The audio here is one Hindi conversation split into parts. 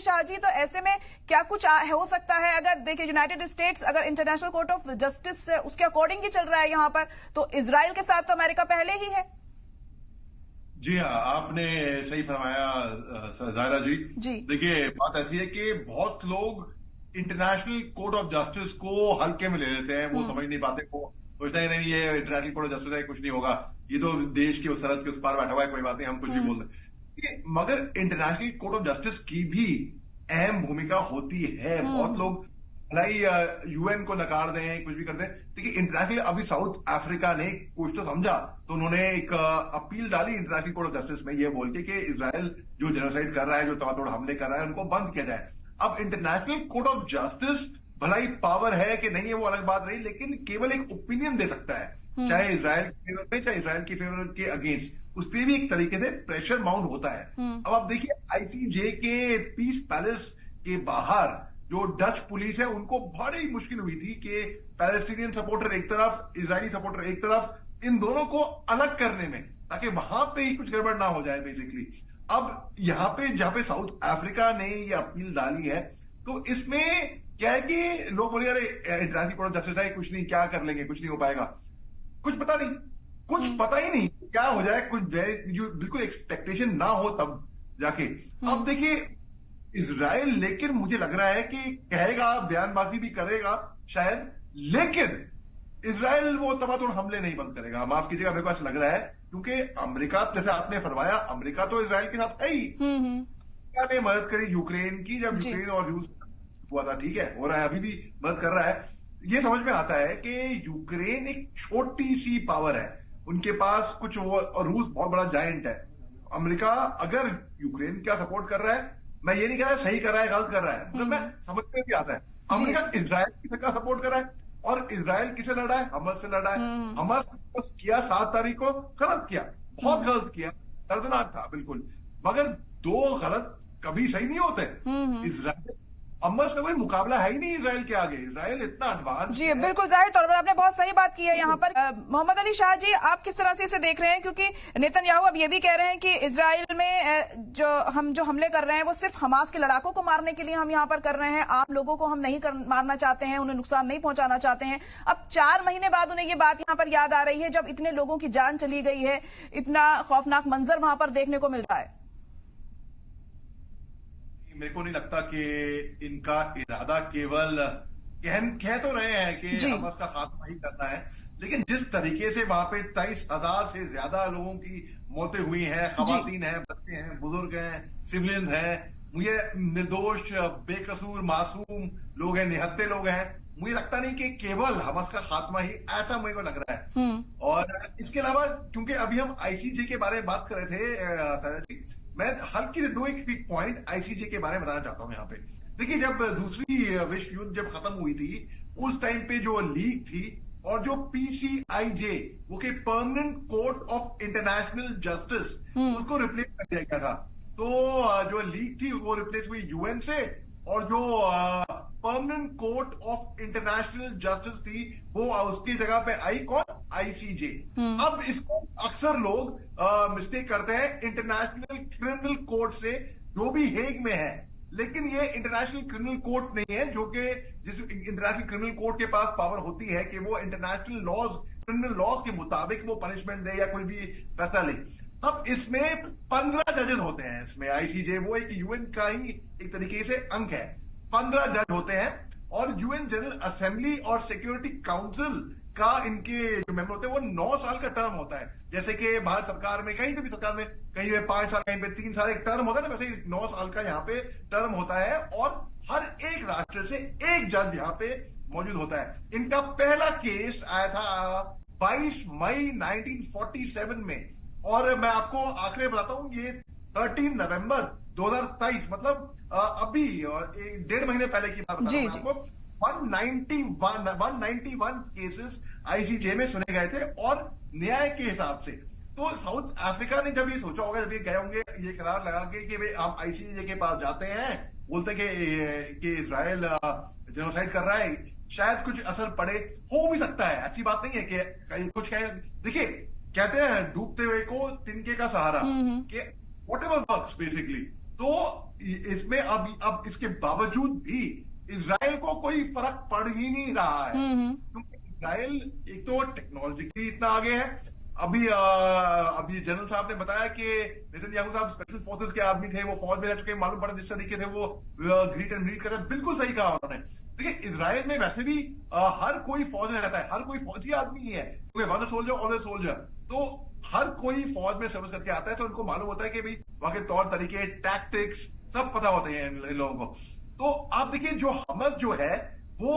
शाह जी, तो ऐसे में क्या कुछ हो सकता है? अगर देखिए यूनाइटेड स्टेट्स अगर इंटरनेशनल कोर्ट ऑफ जस्टिस उसके अकॉर्डिंग ही चल रहा है यहाँ पर, तो इजराइल के साथ तो अमेरिका पहले ही है। जी हाँ, आपने सही फरमाया जायरा जी। जी देखिए, बात ऐसी है कि बहुत लोग इंटरनेशनल कोर्ट ऑफ जस्टिस को हल्के में ले लेते हैं। वो समझ नहीं पाते, वो सोचते हैं नहीं ये इंटरनेशनल कोर्ट ऑफ जस्टिस है, कुछ नहीं होगा, ये तो देश की उस सरहद के उस पार बैठा हुआ है, कोई बात नहीं, हम कुछ भी बोल रहे हैं। मगर इंटरनेशनल कोर्ट ऑफ जस्टिस की भी अहम भूमिका होती है। बहुत लोग भलाई यूएन को नकार दें, कुछ भी कर दें। देखिए, इंटरनेशनल अभी साउथ अफ्रीका ने कुछ तो समझा, तो उन्होंने एक अपील डाली इंटरनेशनल कोर्ट ऑफ जस्टिस में, ये बोल के कि इजराइल जो जेनोसाइड कर रहा है, जो ताबड़तोड़ हमले कर रहा है, उनको बंद किया जाए। अब इंटरनेशनल कोर्ट ऑफ जस्टिस भलाई पावर है कि नहीं है वो अलग बात रही, लेकिन केवल एक ओपिनियन दे सकता है, चाहे इजराइल के फेवर में, चाहे इजराइल के फेवर के अगेंस्ट। उस पर भी एक तरीके से प्रेशर माउंट होता है। अब आप देखिए, आईसीजे के पीस पैलेस के बाहर जो डच पुलिस है, उनको बड़ी मुश्किल हुई थी कि पैलेस्टीनियन सपोर्टर एक तरफ, इजरायली सपोर्टर एक तरफ, इन दोनों को अलग करने में, ताकि वहां पे ही कुछ गड़बड़ ना हो जाए बेसिकली। अब यहाँ पे जहां पे साउथ अफ्रीका ने ये अपील डाली है, तो इसमें क्या है कि लोग बोले अरे इंटरनेशनल कोर्ट ऑफ जस्टिस है, कुछ नहीं, क्या कर लेंगे, कुछ नहीं हो पाएगा। कुछ पता नहीं, कुछ पता ही नहीं क्या हो जाए, कुछ जो बिल्कुल एक्सपेक्टेशन ना हो तब जाके। अब देखिए, इजराइल लेकिन मुझे लग रहा है कि कहेगा, बयानबाजी भी करेगा शायद, लेकिन इजराइल वो तबातोड़ हमले नहीं बंद करेगा। माफ कीजिएगा, मेरे को ऐसा लग रहा है, क्योंकि अमेरिका, जैसे आपने फरमाया, अमेरिका तो इजराइल के साथ है ही। अमेरिका ने मदद करी यूक्रेन की, जब यूक्रेन और रूस हुआ था, ठीक है, हो रहा है, अभी भी मदद कर रहा है। ये समझ में आता है कि यूक्रेन एक छोटी सी पावर है, उनके पास कुछ वो, और रूस बहुत बड़ा जायंट है। अमेरिका अगर यूक्रेन का सपोर्ट कर रहा है, मैं ये नहीं कह रहा सही कर रहा है गलत कर रहा है, मतलब मैं समझ में भी आता है, अमेरिका इजराइल की का सपोर्ट कर रहा है, और इजराइल किसे लड़ रहा है? हमास से लड़ रहा है। हमास किया 7 तारीख को, गलत किया, बहुत गलत किया, दर्दनाक था बिल्कुल, मगर दो गलत कभी सही नहीं होते। इजराइल, हमास का कोई मुकाबला है ही नहीं इजराइल के आगे। इजराइल इतना एडवांस जी, बिल्कुल जाहिर तौर पर आपने बहुत सही बात की है यहाँ पर। मोहम्मद अली शाह जी, आप किस तरह से इसे देख रहे हैं? क्योंकि नेतन्याहू अब ये भी कह रहे हैं कि इजराइल में जो हमले कर रहे हैं वो सिर्फ हमास के लड़ाकों को मारने के लिए हम यहाँ पर कर रहे हैं, आम लोगों को हम नहीं मारना चाहते हैं, उन्हें नुकसान नहीं पहुंचाना चाहते हैं। अब 4 महीने बाद उन्हें ये बात यहाँ पर याद आ रही है, जब इतने लोगों की जान चली गई है, इतना खौफनाक मंजर वहां पर देखने को मिल रहा है। मेरे को नहीं लगता कि इनका इरादा केवल कह तो रहे हैं कि हमास का खात्मा ही करना है, लेकिन जिस तरीके से वहां पे 23,000 से ज्यादा लोगों की मौतें हुई हैं, खवातीन हैं, बच्चे हैं, बुजुर्ग हैं, सिविलियंस हैं, मुझे निर्दोष, बेकसूर, मासूम लोग हैं, निहत्थे लोग हैं, मुझे लगता नहीं कि केवल हमास का खात्मा ही, ऐसा मुझे को लग रहा है। और इसके अलावा, क्योंकि अभी हम आईसीजे के बारे में बात कर रहे थे, मैं हल्की से दो एक पॉइंट आईसीजे के बारे में बताना चाहता हूं यहाँ पे। देखिए, जब दूसरी विश्व युद्ध जब खत्म हुई थी, उस टाइम पे जो लीग थी, और जो पीसीआईजे, वो के permanent court of international justice, उसको रिप्लेस कर दिया गया था। तो जो लीग थी वो रिप्लेस हुई यूएन से, और जो permanent court of international justice थी, वो उसकी जगह पे आई कौन? आईसीजे। अब इसको अक्सर लोग मिस्टेक करते हैं इंटरनेशनल क्रिमिनल कोर्ट से, जो भी हेग में है, लेकिन ये इंटरनेशनल क्रिमिनल कोर्ट नहीं है, जो कि जिस इंटरनेशनल क्रिमिनल कोर्ट के पास पावर होती है कि वो इंटरनेशनल लॉज, क्रिमिनल लॉज के मुताबिक वो पनिशमेंट दे या कोई भी फैसला ले। अब इसमें 15 जजेस होते हैं, इसमें आईसीजे वो एक यूएन का ही एक तरीके से अंग है। 15 जज होते हैं, और यूएन जनरल असेंबली और सिक्योरिटी काउंसिल का इनके जो मेंबर होते हैं वो 9 साल का टर्म होता है। जैसे कि भारत सरकार में, कहीं पे भी सरकार में, कहीं पे 5 साल, कहीं पे 3 साल एक टर्म होता है ना, वैसे ही 9 साल का यहाँ पे टर्म होता है, और हर एक राष्ट्र से एक जज यहाँ पे मौजूद होता है। इनका पहला केस आया था 22 मई 1947 में, और मैं आपको आंकड़े बताता हूं, ये 13 नवंबर 2023, मतलब अभी 1.5 महीने पहले की बात बता रहा हूं आपको। 191 केसेस आईसीजे में सुने गए थे, और न्याय के हिसाब से तो साउथ अफ्रीका ने जब ये सोचा होगा, जब ये गए होंगे ये करार लगा के कि भाई हम आईसीजे के पास जाते हैं, बोलते कि इजराइल जेनोसाइड कर रहा है, शायद कुछ असर पड़े, हो भी सकता है, ऐसी बात नहीं है कि कुछ कहे। देखिए, कहते हैं डूबते हुए को तिनके का सहारा, कि व्हाटएवर वर्क्स बेसिकली। तो इसमें अब इसके बावजूद भी इजराइल को कोई फर्क पड़ ही नहीं रहा है, क्योंकि इजराइल एक तो टेक्नोलॉजिकली इतना आगे है। अभी जनरल साहब ने बताया कि नेतन्याहू साहब स्पेशल फोर्सेस के आदमी थे, वो फौज में रह चुके, मालूम पड़ा जिस तरीके से वो ग्रीट एंड मीट कर रहे, बिल्कुल सही कहा उन्होंने। देखिए इजराइल में वैसे भी हर कोई फौज में रहता है, हर कोई फौजी आदमी ही है, क्योंकि वन सोल्जर ऑल सोल्जर, तो हर कोई फौज में सर्विस करके आता है, तो उनको मालूम होता है कि भाई वहां के तौर तरीके, टैक्टिक्स सब पता होते हैं इन लोगों को। तो आप देखिए जो हमस जो है वो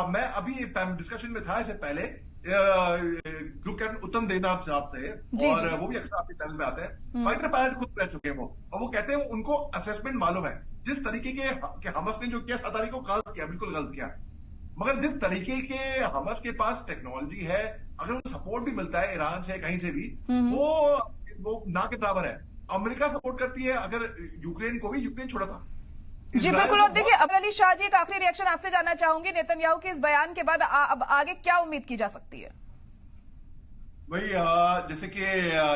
मैं अभी डिस्कशन में था इससे पहले ग्रुप कैप्टन उत्तम देवनाथ साहब थे, और वो भी अक्सर आपके चैनल पे आते हैं, फाइटर पायलट खुद रह चुके हैं वो, और वो कहते हैं उनको असेसमेंट मालूम है जिस तरीके के हमस ने जो किया, 7 तारीख को गलत किया, बिल्कुल गलत किया, मगर जिस तरीके के हमस के पास टेक्नोलॉजी है, अगर उनको सपोर्ट भी मिलता है ईरान से कहीं से भी, वो ना के बराबर है। अमेरिका सपोर्ट करती है, अगर यूक्रेन को भी, यूक्रेन छोड़ा था जी बिल्कुल। और देखिए अब्दुल अली शाह जी, एक आखिरी रिएक्शन आपसे जानना चाहूंगी, नेतन्याहू के इस बयान के बाद अब आगे क्या उम्मीद की जा सकती है? वही जैसे कि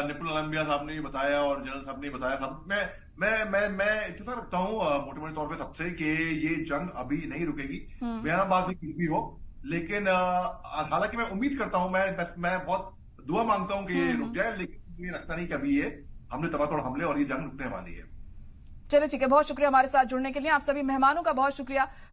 निपुल अलांबिया साहब ने बताया और जनरल साहब ने बताया, सब मैं इत्तेफाक रखता हूँ मोटे मोटे तौर पे सबसे कि ये जंग अभी नहीं रुकेगी, बयानबाजी कुछ भी हो, लेकिन हालांकि मैं उम्मीद करता हूँ, मैं बहुत दुआ मांगता हूँ कि ये रुक जाए, लेकिन मुझे लगता नहीं कि अभी ये हमले तबातोड़ हमले और ये जंग रुकने वाली है। चलिए ठीक है, बहुत शुक्रिया हमारे साथ जुड़ने के लिए, आप सभी मेहमानों का बहुत शुक्रिया।